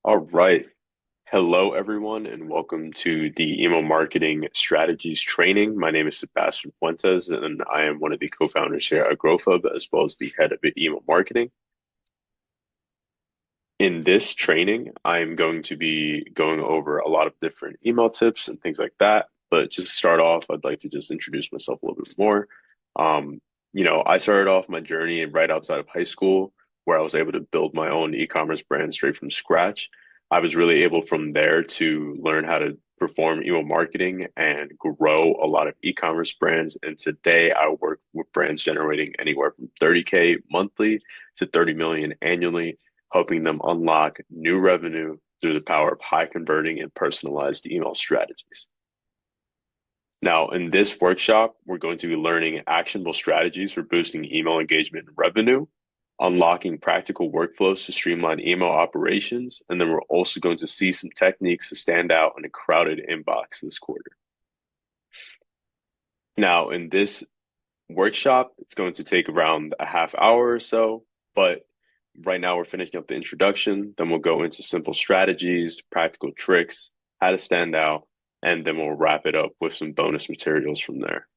All right. Hello, everyone, and welcome to the email marketing strategies training. My name is Sebastian Fuentes, and I am one of the co-founders here at Growthub, as well as the head of email marketing. In this training, I'm going to be going over a lot of different email tips and things like that. But just to start off, I'd like to just introduce myself a little bit more. Um, I started off my journey right outside of high school, where I was able to build my own e-commerce brand straight from scratch. I was really able from there to learn how to perform email marketing and grow a lot of e-commerce brands. And today I work with brands generating anywhere from 30K monthly to 30 million annually, helping them unlock new revenue through the power of high converting and personalized email strategies. Now, in this workshop, we're going to be learning actionable strategies for boosting email engagement and revenue, unlocking practical workflows to streamline email operations, and then we're also going to see some techniques to stand out in a crowded inbox this quarter. Now, in this workshop, it's going to take around a half hour or so, but right now we're finishing up the introduction. Then we'll go into simple strategies, practical tricks, how to stand out, and then we'll wrap it up with some bonus materials from there.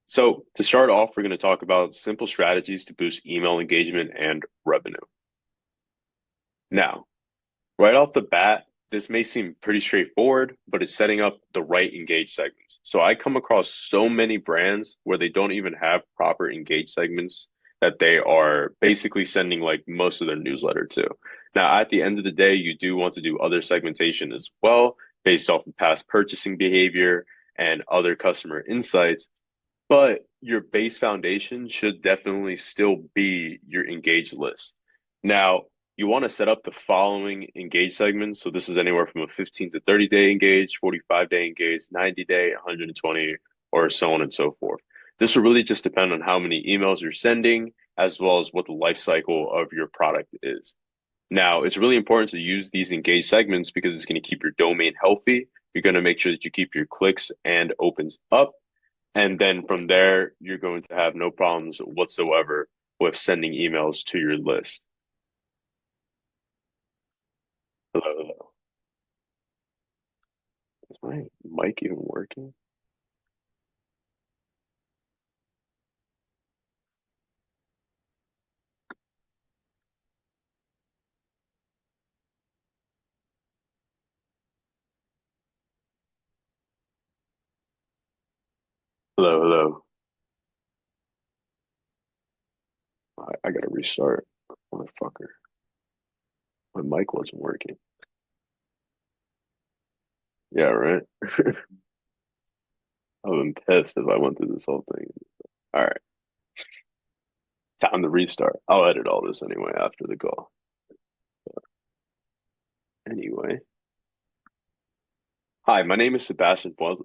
So to start off, we're going to talk about simple strategies to boost email engagement and revenue. Now, right off the bat, this may seem pretty straightforward, but it's setting up the right engage segments. So I come across so many brands where they don't even have proper engage segments that they are basically sending like most of their newsletter to. Now, at the end of the day, you do want to do other segmentation as well based off of past purchasing behavior and other customer insights. But your base foundation should definitely still be your engaged list. Now, you want to set up the following engage segments. So this is anywhere from a 15 to 30 day engage, 45-day engage, 90-day, 120, or so on and so forth. This will really just depend on how many emails you're sending, as well as what the life cycle of your product is. Now, it's really important to use these engaged segments because it's going to keep your domain healthy. You're going to make sure that you keep your clicks and opens up. And then from there, you're going to have no problems whatsoever with sending emails to your list. Hello, hello. Is my mic even working? Hello, hello. I gotta restart. Motherfucker. My mic wasn't working. Yeah, right? I've been pissed if I went through this whole thing. All right, time to restart. I'll edit all this anyway after the call. Anyway, hi, my name is Sebastian Fuentes.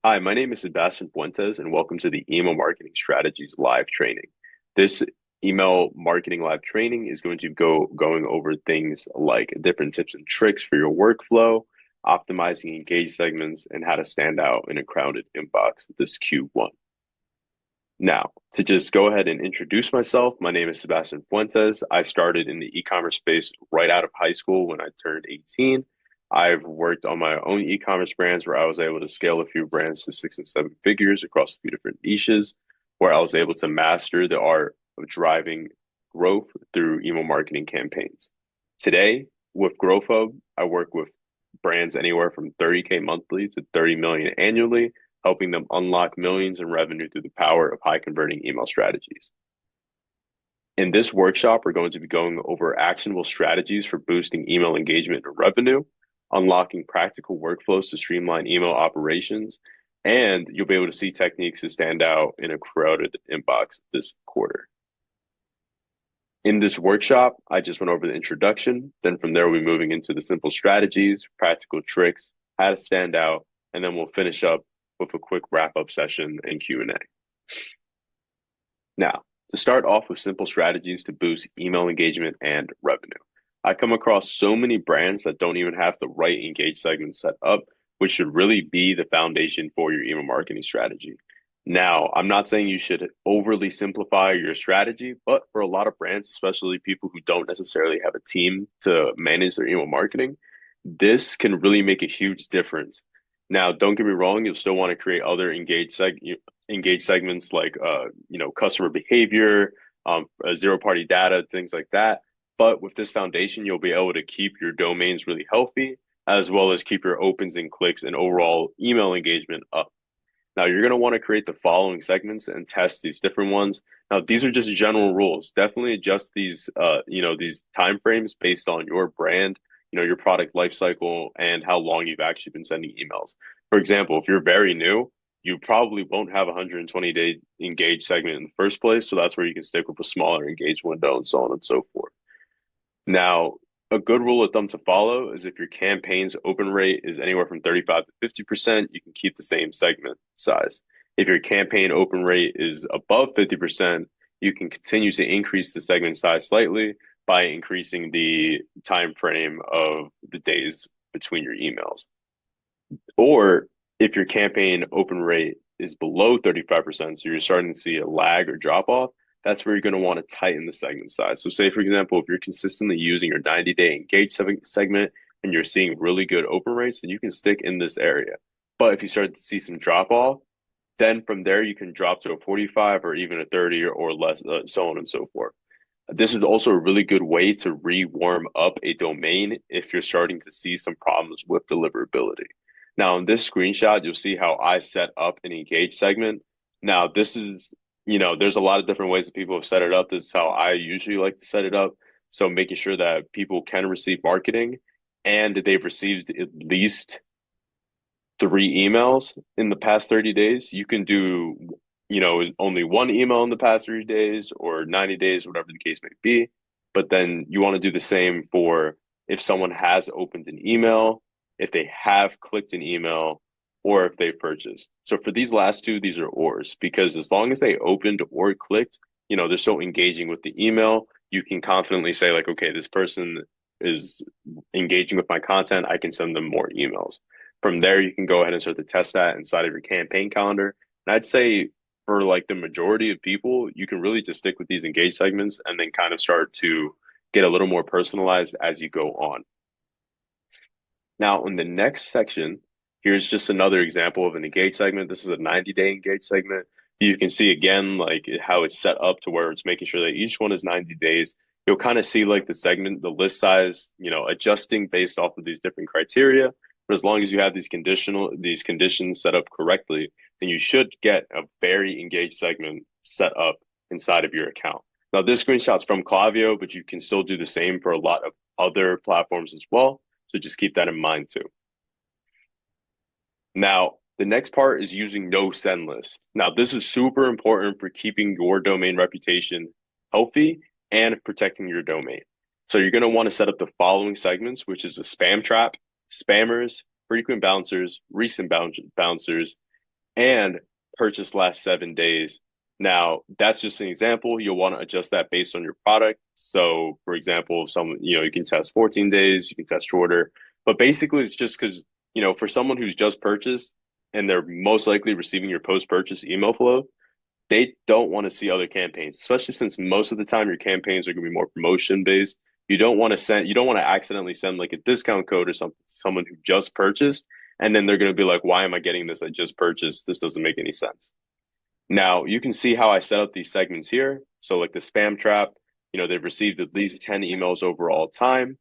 Hi, my name is Sebastian Fuentes, and welcome to the Email Marketing Strategies live training. This email marketing live training is going to go going over things like different tips and tricks for your workflow, optimizing engaged segments, and how to stand out in a crowded inbox this Q1. Now, to just go ahead and introduce myself, my name is Sebastian Fuentes. I started in the e-commerce space right out of high school when I turned 18. I've worked on my own e-commerce brands where I was able to scale a few brands to 6 and 7 figures across a few different niches, where I was able to master the art of driving growth through email marketing campaigns. Today, with Growthub, I work with brands anywhere from 30K monthly to 30 million annually, helping them unlock millions in revenue through the power of high converting email strategies. In this workshop, we're going to be going over actionable strategies for boosting email engagement and revenue, unlocking practical workflows to streamline email operations, and you'll be able to see techniques to stand out in a crowded inbox this quarter. In this workshop, I just went over the introduction. Then from there, we'll be moving into the simple strategies, practical tricks, how to stand out, and then we'll finish up with a quick wrap-up session and Q&A. Now, to start off with simple strategies to boost email engagement and revenue. I come across so many brands that don't even have the right engage segment set up, which should really be the foundation for your email marketing strategy. Now, I'm not saying you should overly simplify your strategy, but for a lot of brands, especially people who don't necessarily have a team to manage their email marketing, this can really make a huge difference. Now, don't get me wrong, you'll still want to create other engaged segments like customer behavior, zero party data, things like that. But with this foundation, you'll be able to keep your domains really healthy, as well as keep your opens and clicks and overall email engagement up. Now you're going to want to create the following segments and test these different ones. Now these are just general rules. Definitely adjust these time frames based on your brand, your product life cycle and how long you've actually been sending emails. For example, if you're very new, you probably won't have a 120-day engaged segment in the first place. So that's where you can stick with a smaller engaged window and so on and so forth. Now, a good rule of thumb to follow is if your campaign's open rate is anywhere from 35 to 50%, you can keep the same segment size. If your campaign open rate is above 50%, you can continue to increase the segment size slightly by increasing the time frame of the days between your emails. Or if your campaign open rate is below 35%, so you're starting to see a lag or drop off, that's where you're going to want to tighten the segment size. So, say, for example, if you're consistently using your 90-day engaged segment and you're seeing really good open rates, then you can stick in this area. But if you start to see some drop off, then from there you can drop to a 45 or even a 30 or less, so on and so forth. This is also a really good way to re-warm up a domain if you're starting to see some problems with deliverability. Now, in this screenshot, you'll see how I set up an engage segment. Now, this is, there's a lot of different ways that people have set it up. This is how I usually like to set it up. So making sure that people can receive marketing and they've received at least 3 emails in the past 30 days. You can do, only one email in the past 30 days or 90 days, whatever the case may be. But then you want to do the same for if someone has opened an email, if they have clicked an email, or if they purchased. So for these last two, these are ors because as long as they opened or clicked, they're so engaging with the email, you can confidently say like, okay, this person is engaging with my content. I can send them more emails. From there, you can go ahead and start to test that inside of your campaign calendar. And I'd say for like the majority of people, you can really just stick with these engaged segments and then kind of start to get a little more personalized as you go on. Now, in the next section, here's just another example of an engaged segment. This is a 90-day engaged segment. You can see again, like how it's set up to where it's making sure that each one is 90 days. You'll kind of see like the segment, the list size, adjusting based off of these different criteria. But as long as you have these conditions set up correctly, then you should get a very engaged segment set up inside of your account. Now, this screenshot's from Klaviyo, but you can still do the same for a lot of other platforms as well. So just keep that in mind too. Now, the next part is using no send lists. Now, this is super important for keeping your domain reputation healthy and protecting your domain. So you're going to want to set up the following segments, which is a spam trap, spammers, frequent bouncers, recent bouncers, and purchase last 7 days. Now, that's just an example. You'll want to adjust that based on your product. So, for example, you can test 14 days, you can test shorter. But basically, it's just because, for someone who's just purchased and they're most likely receiving your post-purchase email flow, they don't want to see other campaigns, especially since most of the time your campaigns are going to be more promotion based. You don't want to accidentally send like a discount code or something to someone who just purchased, and then they're going to be like, why am I getting this? I just purchased. This doesn't make any sense. Now you can see how I set up these segments here. So like the spam trap, they've received at least 10 emails overall time.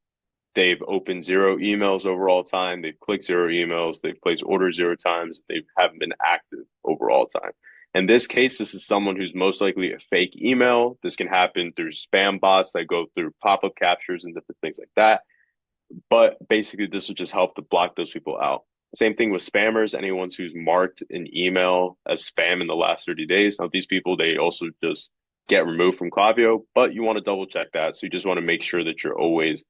They've opened 0 emails overall time. They've clicked 0 emails. They've placed orders 0 times. They haven't been active overall time. In this case, this is someone who's most likely a fake email. This can happen through spam bots that go through pop-up captures and different things like that. But basically, this will just help to block those people out. Same thing with spammers, anyone who's marked an email as spam in the last 30 days. Now, these people, they also just get removed from Klaviyo, but you want to double check that. So you just want to make sure that you're always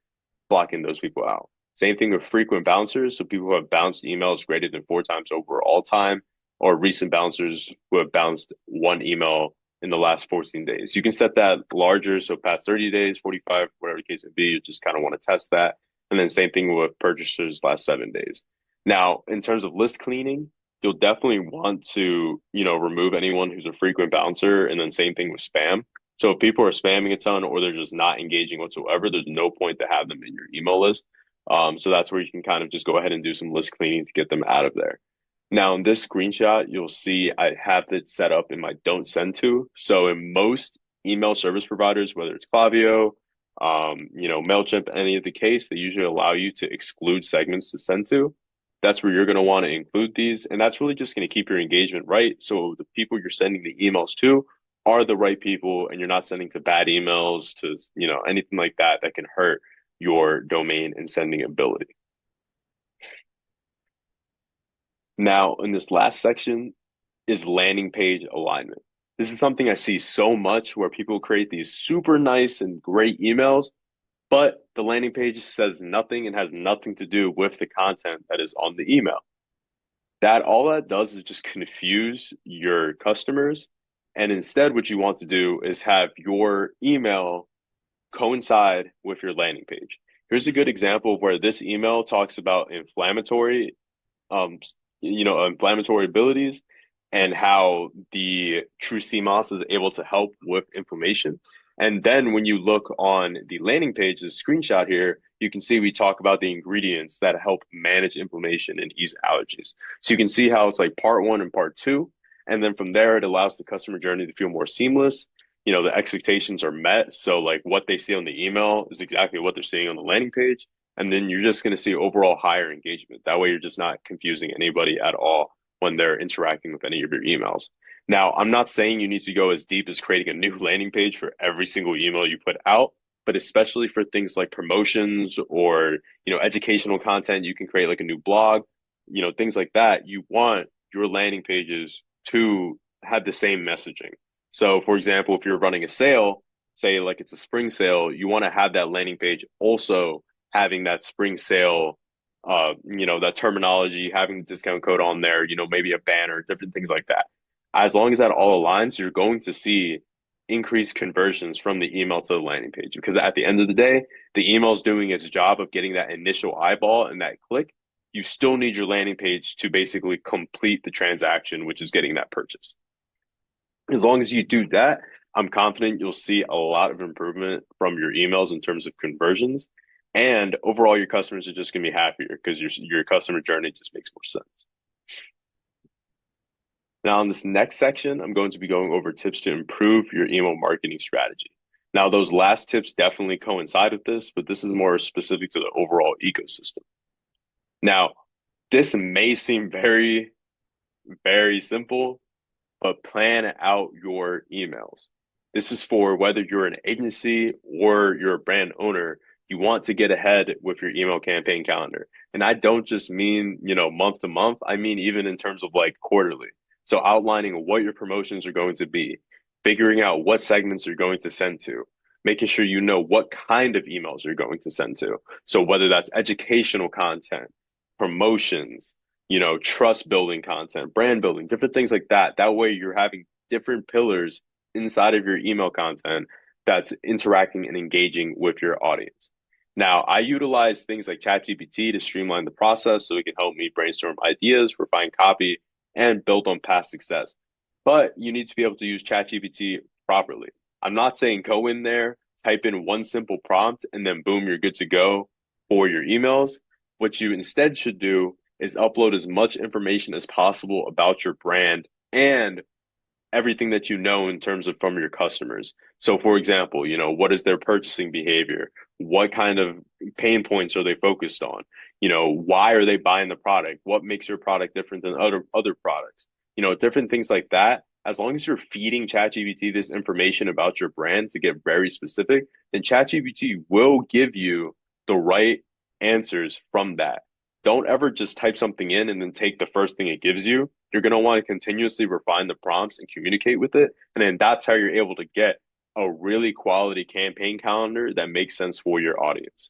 blocking those people out. Same thing with frequent bouncers. So people who have bounced emails greater than 4 times overall time, or recent bouncers who have bounced 1 email in the last 14 days. You can set that larger. So past 30 days, 45, whatever the case may be, you just kind of want to test that. And then same thing with purchasers last 7 days. Now, in terms of list cleaning, you'll definitely want to, remove anyone who's a frequent bouncer, and then same thing with spam. So if people are spamming a ton or they're just not engaging whatsoever, there's no point to have them in your email list. So that's where you can kind of just go ahead and do some list cleaning to get them out of there. Now, in this screenshot, you'll see I have it set up in my don't send to. So in most email service providers, whether it's Klaviyo, MailChimp, any of the case, they usually allow you to exclude segments to send to. That's where you're going to want to include these. And that's really just going to keep your engagement right. So the people you're sending the emails to are the right people, and you're not sending to bad emails, to, anything like that that can hurt your domain and sending ability. Now, in this last section is landing page alignment. This is something I see so much where people create these super nice and great emails, but the landing page says nothing and has nothing to do with the content that is on the email. All that does is just confuse your customers. And instead, what you want to do is have your email coincide with your landing page. Here's a good example of where this email talks about um, inflammatory abilities and how the True CMOS is able to help with inflammation. And then when you look on the landing page, the screenshot here, you can see we talk about the ingredients that help manage inflammation and ease allergies. So you can see how it's like part one and part two. And then from there, it allows the customer journey to feel more seamless. The expectations are met. So like what they see on the email is exactly what they're seeing on the landing page. And then you're just going to see overall higher engagement. That way, you're just not confusing anybody at all when they're interacting with any of your emails. Now, I'm not saying you need to go as deep as creating a new landing page for every single email you put out, but especially for things like promotions or, educational content, you can create like a new blog, things like that. You want your landing pages to have the same messaging. So, for example, if you're running a sale, say like it's a spring sale, you want to have that landing page also having that spring sale, that terminology, having the discount code on there, maybe a banner, different things like that. As long as that all aligns, you're going to see increased conversions from the email to the landing page, because at the end of the day, the email is doing its job of getting that initial eyeball and that click. You still need your landing page to basically complete the transaction, which is getting that purchase. As long as you do that, I'm confident you'll see a lot of improvement from your emails in terms of conversions. And overall, your customers are just going to be happier because your customer journey just makes more sense. Now, in this next section, I'm going to be going over tips to improve your email marketing strategy. Now, those last tips definitely coincide with this, but this is more specific to the overall ecosystem. Now, this may seem very, very simple, but plan out your emails. This is for whether you're an agency or you're a brand owner, you want to get ahead with your email campaign calendar. And I don't just mean, month to month. I mean, even in terms of like quarterly. So outlining what your promotions are going to be, figuring out what segments you're going to send to, making sure you know what kind of emails you're going to send to. So whether that's educational content, promotions, trust building content, brand building, different things like that. That way you're having different pillars inside of your email content that's interacting and engaging with your audience. Now, I utilize things like ChatGPT to streamline the process so it can help me brainstorm ideas, refine copy, and build on past success. But you need to be able to use ChatGPT properly. I'm not saying go in there, type in one simple prompt, and then boom, you're good to go for your emails. What you instead should do is upload as much information as possible about your brand and everything that you know in terms of from your customers. So for example, what is their purchasing behavior? What kind of pain points are they focused on? Why are they buying the product? What makes your product different than other products? Different things like that. As long as you're feeding ChatGPT this information about your brand to get very specific, then ChatGPT will give you the right answers from that. Don't ever just type something in and then take the first thing it gives you. You're going to want to continuously refine the prompts and communicate with it. And then that's how you're able to get a really quality campaign calendar that makes sense for your audience.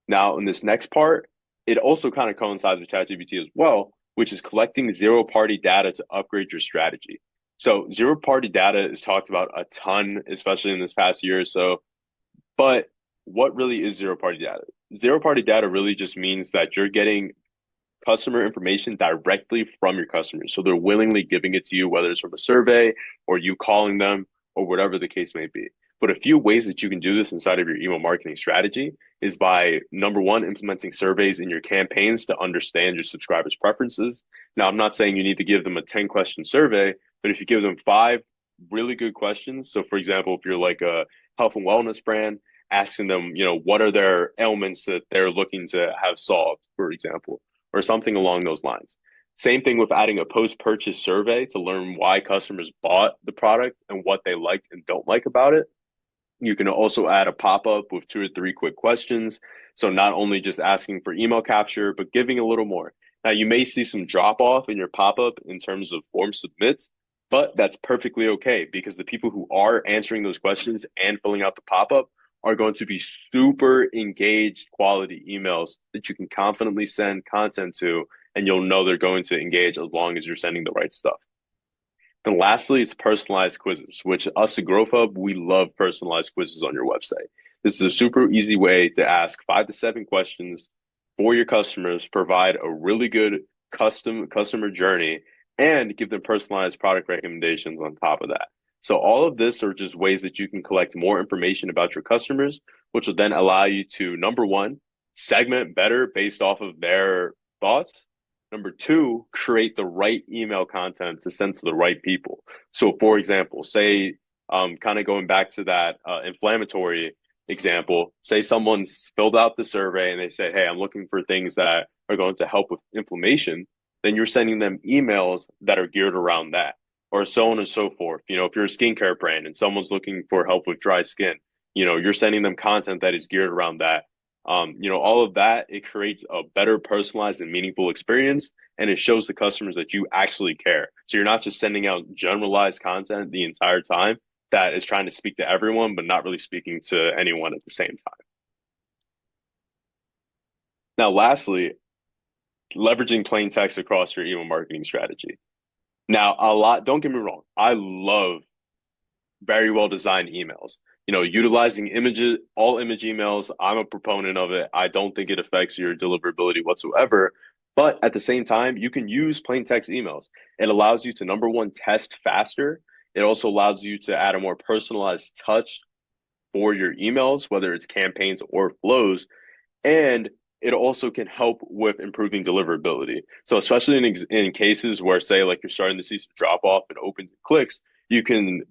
Now, in this next part, it also kind of coincides with ChatGPT as well, which is collecting zero-party data to upgrade your strategy. So zero-party data is talked about a ton, especially in this past year or so. But what really is zero-party data? Zero-party data really just means that you're getting customer information directly from your customers. So they're willingly giving it to you, whether it's from a survey or you calling them or whatever the case may be. But a few ways that you can do this inside of your email marketing strategy is by number one, implementing surveys in your campaigns to understand your subscribers' preferences. Now, I'm not saying you need to give them a 10-question survey, but if you give them five really good questions. So, for example, if you're like a health and wellness brand, asking them, what are their ailments that they're looking to have solved, for example, or something along those lines. Same thing with adding a post-purchase survey to learn why customers bought the product and what they liked and don't like about it. You can also add a pop-up with 2 or 3 quick questions. So not only just asking for email capture, but giving a little more. Now, you may see some drop off in your pop-up in terms of form submits, but that's perfectly okay because the people who are answering those questions and filling out the pop-up are going to be super engaged quality emails that you can confidently send content to, and you'll know they're going to engage as long as you're sending the right stuff. And lastly, it's personalized quizzes, which us at Growthub, we love personalized quizzes on your website. This is a super easy way to ask 5 to 7 questions for your customers, provide a really good customer journey, and give them personalized product recommendations on top of that. So all of this are just ways that you can collect more information about your customers, which will then allow you to, number one, segment better based off of their thoughts. Number two, create the right email content to send to the right people. So, for example, say, kind of going back to that inflammatory example, say someone's filled out the survey and they say, hey, I'm looking for things that are going to help with inflammation. Then you're sending them emails that are geared around that, or so on and so forth. If you're a skincare brand and someone's looking for help with dry skin, you're sending them content that is geared around that. All of that, it creates a better personalized and meaningful experience, and it shows the customers that you actually care. So you're not just sending out generalized content the entire time that is trying to speak to everyone, but not really speaking to anyone at the same time. Now, lastly, leveraging plain text across your email marketing strategy. Now, don't get me wrong, I love very well designed emails. Utilizing images, all image emails, I'm a proponent of it. I don't think it affects your deliverability whatsoever. But at the same time, you can use plain text emails. It allows you to, number one, test faster. It also allows you to add a more personalized touch for your emails, whether it's campaigns or flows. And it also can help with improving deliverability. So especially in cases where, say, like you're starting to see some drop off in opens and clicks, you can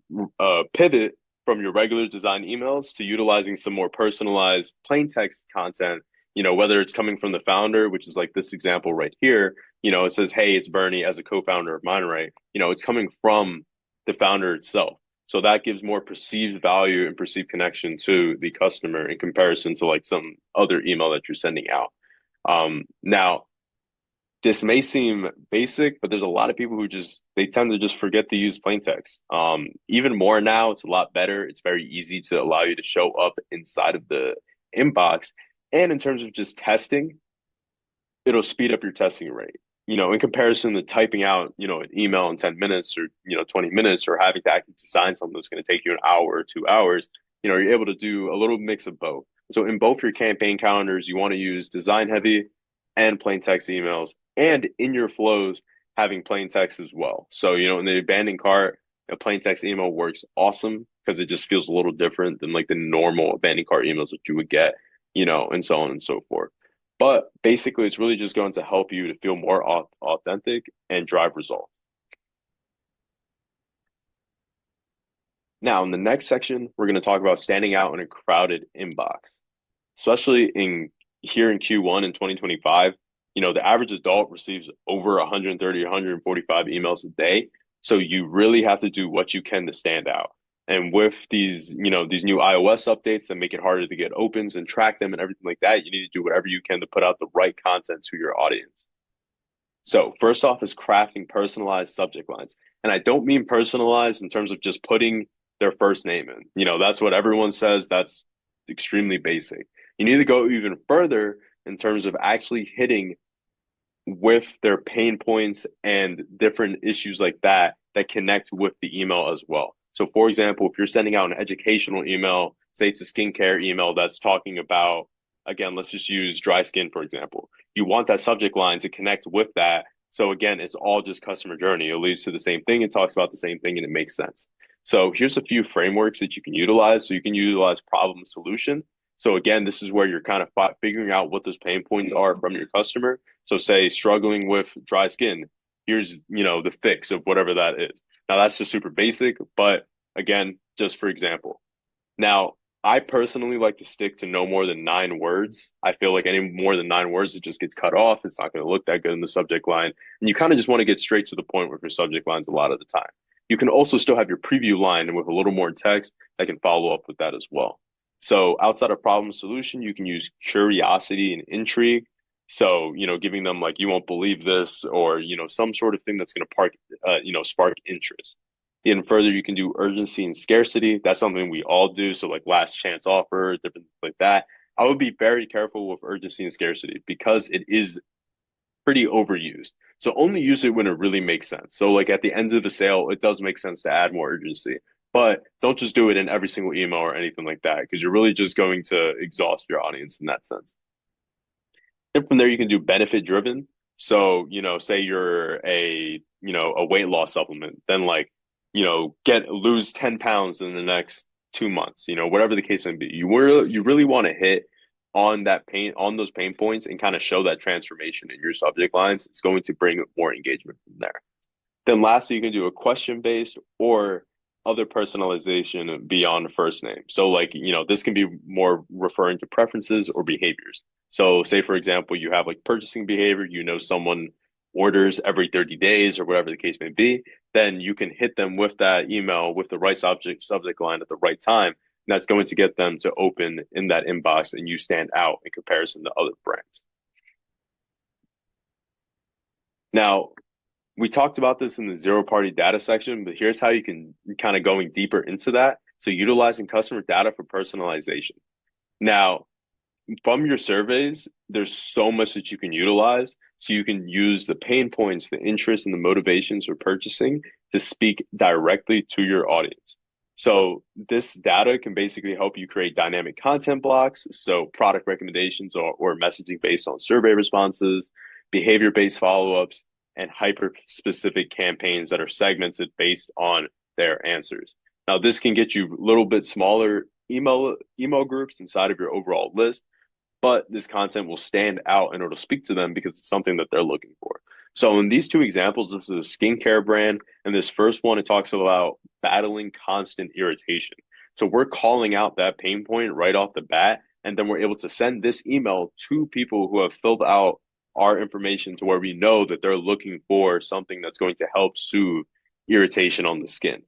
pivot from your regular design emails to utilizing some more personalized plain text content, whether it's coming from the founder, which is like this example right here, it says, hey, it's Bernie as a co-founder of Mineray. It's coming from the founder itself. So that gives more perceived value and perceived connection to the customer in comparison to like some other email that you're sending out. Now, this may seem basic, but there's a lot of people who they tend to just forget to use plain text. Even more now, it's a lot better. It's very easy to allow you to show up inside of the inbox. And in terms of just testing, it'll speed up your testing rate. In comparison to typing out, an email in 10 minutes or, 20 minutes, or having to actually design something that's going to take you an hour or 2 hours, you're able to do a little mix of both. So in both your campaign calendars, you want to use design heavy and plain text emails, and in your flows, having plain text as well. So, in the abandoned cart, a plain text email works awesome because it just feels a little different than like the normal abandoned cart emails that you would get, and so on and so forth. But basically, it's really just going to help you to feel more authentic and drive results. Now, in the next section, we're going to talk about standing out in a crowded inbox, especially here in Q1 in 2025. The average adult receives over 130, 145 emails a day. So you really have to do what you can to stand out. And with these new iOS updates that make it harder to get opens and track them and everything like that, you need to do whatever you can to put out the right content to your audience. So first off is crafting personalized subject lines. And I don't mean personalized in terms of just putting their first name in. That's what everyone says. That's extremely basic. You need to go even further in terms of actually hitting with their pain points and different issues like that connect with the email as well. So for example, if you're sending out an educational email, say it's a skincare email that's talking about again, let's just use dry skin, for example. You want that subject line to connect with that. So again, it's all just customer journey. It leads to the same thing. It talks about the same thing and it makes sense. So here's a few frameworks that you can utilize. So you can utilize problem solution. So again, this is where you're kind of figuring out what those pain points are from your customer. So say struggling with dry skin, here's, the fix of whatever that is. Now that's just super basic, but again, just for example. Now, I personally like to stick to no more than 9 words. I feel like any more than 9 words, it just gets cut off. It's not going to look that good in the subject line. And you kind of just want to get straight to the point with your subject lines a lot of the time. You can also still have your preview line with a little more text that can follow up with that as well. So outside of problem solution, you can use curiosity and intrigue. So, giving them like, you won't believe this, or, some sort of thing that's going to spark interest. Even further, you can do urgency and scarcity. That's something we all do. So like last chance offer, different things like that. I would be very careful with urgency and scarcity because it is pretty overused. So only use it when it really makes sense. So like at the end of the sale, it does make sense to add more urgency, but don't just do it in every single email or anything like that because you're really just going to exhaust your audience in that sense. And from there, you can do benefit driven. So, say you're a weight loss supplement, then like, lose 10 pounds in the next 2 months, whatever the case may be. You really want to hit on those pain points and kind of show that transformation in your subject lines. It's going to bring more engagement from there. Then lastly, you can do a question based or other personalization beyond first name. So like, this can be more referring to preferences or behaviors. So say, for example, you have like purchasing behavior, someone orders every 30 days or whatever the case may be, then you can hit them with that email with the right subject line at the right time. And that's going to get them to open in that inbox and you stand out in comparison to other brands. Now, we talked about this in the zero party data section, but here's how you can kind of going deeper into that. So utilizing customer data for personalization. Now, from your surveys, there's so much that you can utilize. So you can use the pain points, the interests, and the motivations for purchasing to speak directly to your audience. So this data can basically help you create dynamic content blocks. So product recommendations or messaging based on survey responses, behavior-based follow-ups, and hyper-specific campaigns that are segmented based on their answers. Now, this can get you a little bit smaller email groups inside of your overall list, but this content will stand out and it'll speak to them because it's something that they're looking for. So in these two examples, this is a skincare brand, and this first one, it talks about battling constant irritation. So we're calling out that pain point right off the bat, and then we're able to send this email to people who have filled out our information to where we know that they're looking for something that's going to help soothe irritation on the skin.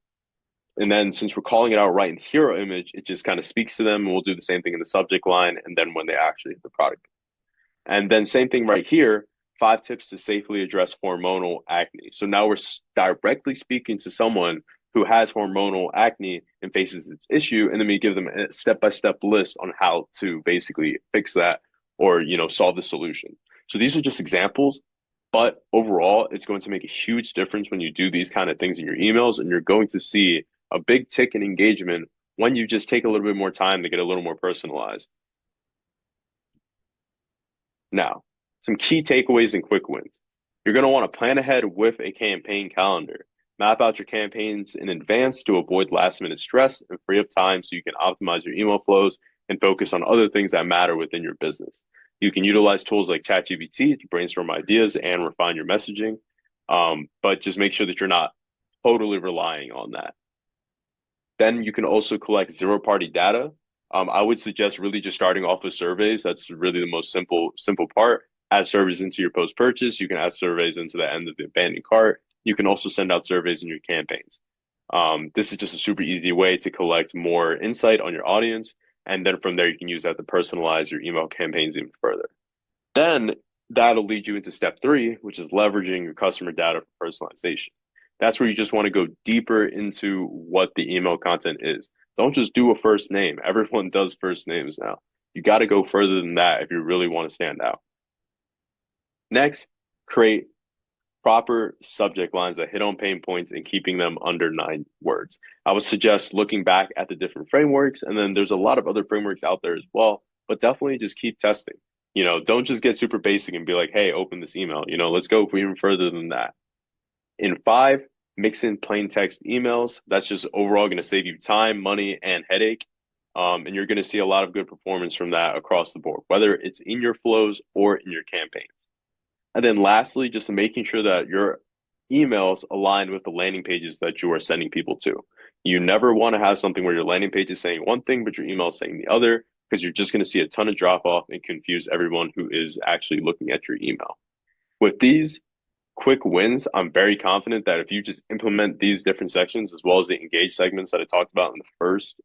And then since we're calling it out right in hero image, it just kind of speaks to them, and we'll do the same thing in the subject line and then when they actually hit the product. And then same thing right here, 5 tips to safely address hormonal acne. So now we're directly speaking to someone who has hormonal acne and faces this issue, and then we give them a step-by-step list on how to basically fix that or, solve the solution. So these are just examples, but overall, it's going to make a huge difference when you do these kind of things in your emails, and you're going to see a big tick in engagement when you just take a little bit more time to get a little more personalized. Now, some key takeaways and quick wins. You're going to want to plan ahead with a campaign calendar. Map out your campaigns in advance to avoid last minute stress and free up time so you can optimize your email flows and focus on other things that matter within your business. You can utilize tools like ChatGPT to brainstorm ideas and refine your messaging, but just make sure that you're not totally relying on that. Then you can also collect zero-party data. I would suggest really just starting off with surveys. That's really the most simple part. Add surveys into your post-purchase. You can add surveys into the end of the abandoned cart. You can also send out surveys in your campaigns. This is just a super easy way to collect more insight on your audience. And then from there, you can use that to personalize your email campaigns even further. Then that'll lead you into step 3, which is leveraging your customer data for personalization. That's where you just want to go deeper into what the email content is. Don't just do a first name. Everyone does first names now. You got to go further than that if you really want to stand out. Next, create proper subject lines that hit on pain points and keeping them under 9 words. I would suggest looking back at the different frameworks, and then there's a lot of other frameworks out there as well, but definitely just keep testing. Don't just get super basic and be like, hey, open this email. Let's go even further than that. In five, mix in plain text emails. That's just overall going to save you time, money, and headache. And you're going to see a lot of good performance from that across the board, whether it's in your flows or in your campaigns. And then lastly, just making sure that your emails align with the landing pages that you are sending people to. You never want to have something where your landing page is saying one thing, but your email is saying the other, because you're just going to see a ton of drop off and confuse everyone who is actually looking at your email. With these quick wins, I'm very confident that if you just implement these different sections as well as the engage segments that I talked about in the first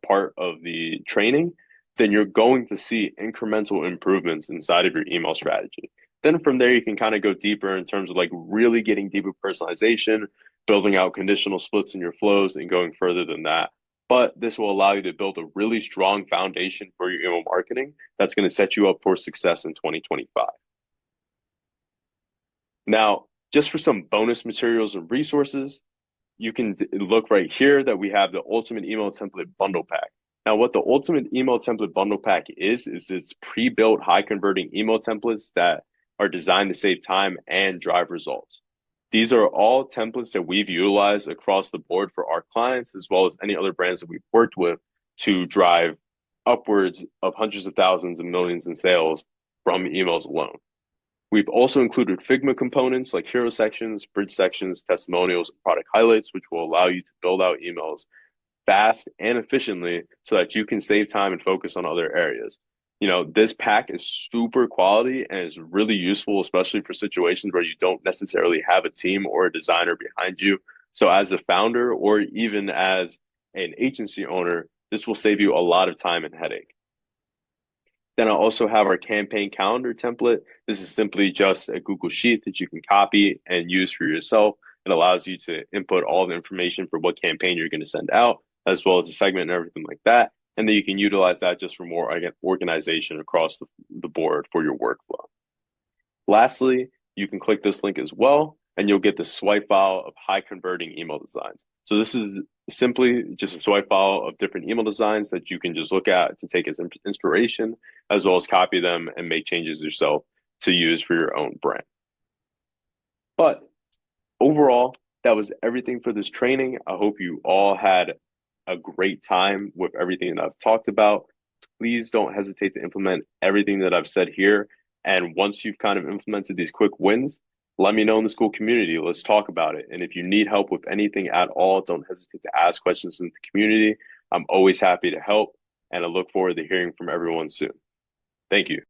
part of the training, then you're going to see incremental improvements inside of your email strategy. Then from there, you can kind of go deeper in terms of like really getting deep with personalization, building out conditional splits in your flows, and going further than that. But this will allow you to build a really strong foundation for your email marketing that's going to set you up for success in 2025. Now, just for some bonus materials and resources, you can look right here that we have the Ultimate Email Template Bundle Pack. Now, what the Ultimate Email Template Bundle Pack is it's pre-built high converting email templates that are designed to save time and drive results. These are all templates that we've utilized across the board for our clients, as well as any other brands that we've worked with to drive upwards of hundreds of thousands and millions in sales from emails alone. We've also included Figma components like hero sections, bridge sections, testimonials, and product highlights, which will allow you to build out emails fast and efficiently so that you can save time and focus on other areas. This pack is super quality and is really useful, especially for situations where you don't necessarily have a team or a designer behind you. So as a founder or even as an agency owner, this will save you a lot of time and headache. Then I also have our campaign calendar template. This is simply just a Google Sheet that you can copy and use for yourself. It allows you to input all the information for what campaign you're going to send out, as well as a segment and everything like that. And then you can utilize that just for more, again, organization across the board for your workflow. Lastly, you can click this link as well, and you'll get the swipe file of high converting email designs. So this is simply just a swipe file of different email designs that you can just look at to take as inspiration, as well as copy them and make changes yourself to use for your own brand. But overall, that was everything for this training. I hope you all had a great time with everything that I've talked about. Please don't hesitate to implement everything that I've said here. And once you've kind of implemented these quick wins, let me know in the school community. Let's talk about it. And if you need help with anything at all, don't hesitate to ask questions in the community. I'm always happy to help, and I look forward to hearing from everyone soon. Thank you.